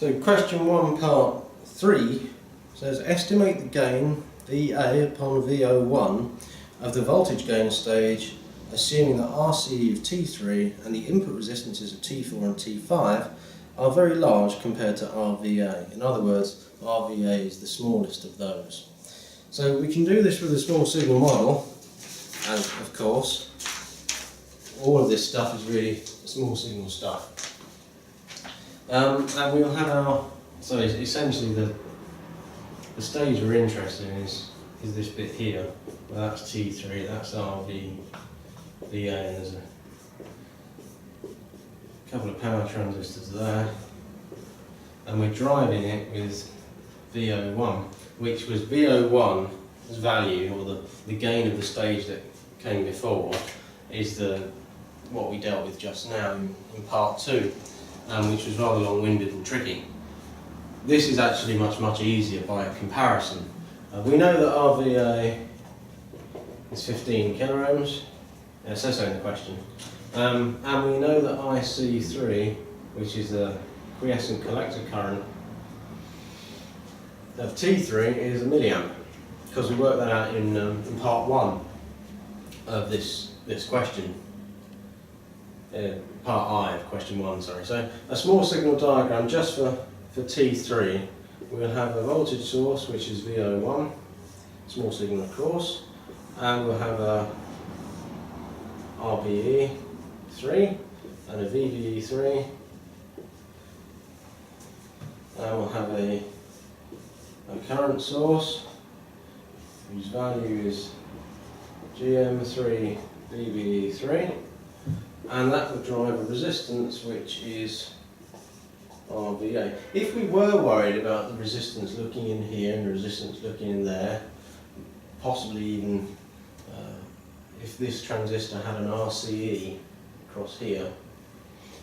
So question 1 part 3 says estimate the gain VA upon VO1 of the voltage gain stage assuming that RCE of T3 and the input resistances of T4 and T5 are very large compared to RVA. In other words, RVA is the smallest of those. So we can do this with a small signal model, and of course all of this stuff is really small signal stuff. And we'll have our, so essentially the stage we're interested in is this bit here. Well, that's T3, that's RV, VA, and there's a couple of power transistors there. And we're driving it with VO1, which was VO1's value, or the gain of the stage that came before, is what we dealt with just now in part 2. Which was rather long-winded and tricky. This is actually much easier by comparison. We know that RVA is 15 kiloohms, it says so in the question, and we know that IC3, which is the quiescent collector current of T3, is a milliamp, because we worked that out in part 1 of this question. Part I of question 1, sorry. So a small signal diagram just for T3. We'll have a voltage source, which is VO1, small signal of course, and we'll have a RBE3 and a VBE3, and we'll have a current source whose value is GM3 VBE3. And that will drive a resistance which is RVA. If we were worried about the resistance looking in here and the resistance looking in there, possibly even if this transistor had an RCE across here,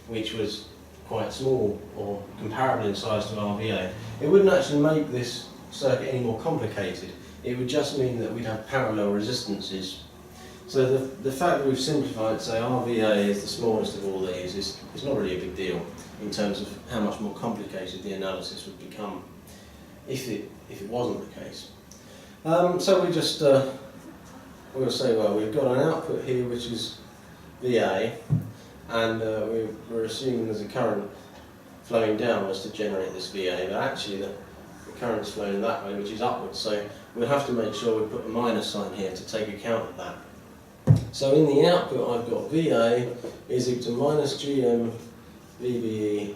which was quite small or comparable in size to RVA, it wouldn't actually make this circuit any more complicated. It would just mean that we'd have parallel resistances. So the fact that we've simplified, say RVA is the smallest of all these, is not really a big deal in terms of how much more complicated the analysis would become if it wasn't the case. So we just we'll say, well, we've got an output here which is VA, and we're assuming there's a current flowing downwards to generate this VA, but actually the current's flowing that way, which is upwards. So we'll have to make sure we put a minus sign here to take account of that. So in the output I've got VA is equal to minus GM VBE,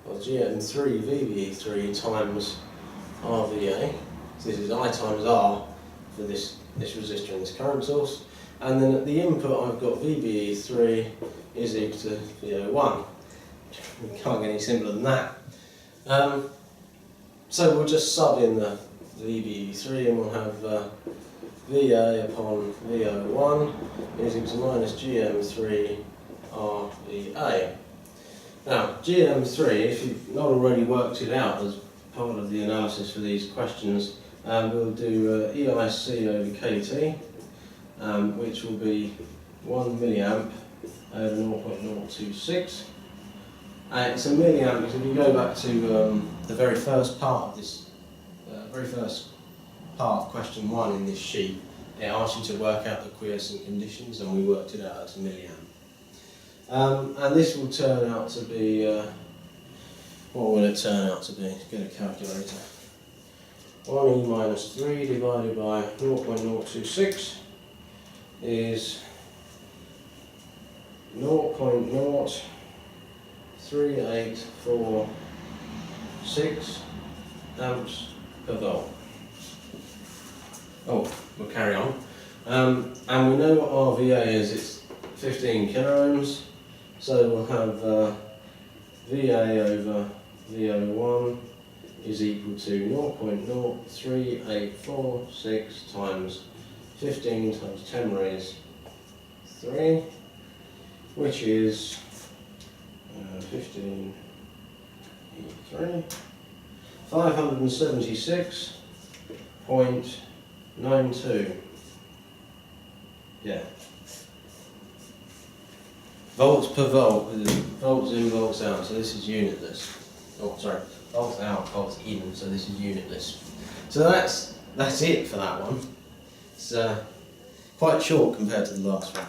or GM3 VBE3 times RVA. So this is I times R for this resistor and this current source. And then at the input I've got VBE3 is equal to VO1. We can't get any simpler than that. So we'll just sub in the VBE3 and we'll have VA upon VO1 is equal to minus GM3 RVA. Now, GM3, if you've not already worked it out as part of the analysis for these questions, we'll do EIC over KT, which will be 1 milliamp over 0.026. It's a milliamp because if you go back to the very first part of this, part of question 1 in this sheet, it asks you to work out the quiescent conditions, and we worked it out at a milliamp. And this will turn out to be, what will it turn out to be? Get a calculator. 1e minus 3 divided by 0.026 is 0.03846 amps per volt. Oh, we'll carry on. And we know what RVA is, it's 15 kiloohms, so we'll have VA over VO1 is equal to 0.03846 times 15 times 10 raised 3, which is 15 3, 576.92. Yeah. Volts per volt, with volts in, volts out, so this is unitless. Oh, sorry, bolts out, bolts in, so this is unitless. So that's it for that one. It's quite short compared to the last one.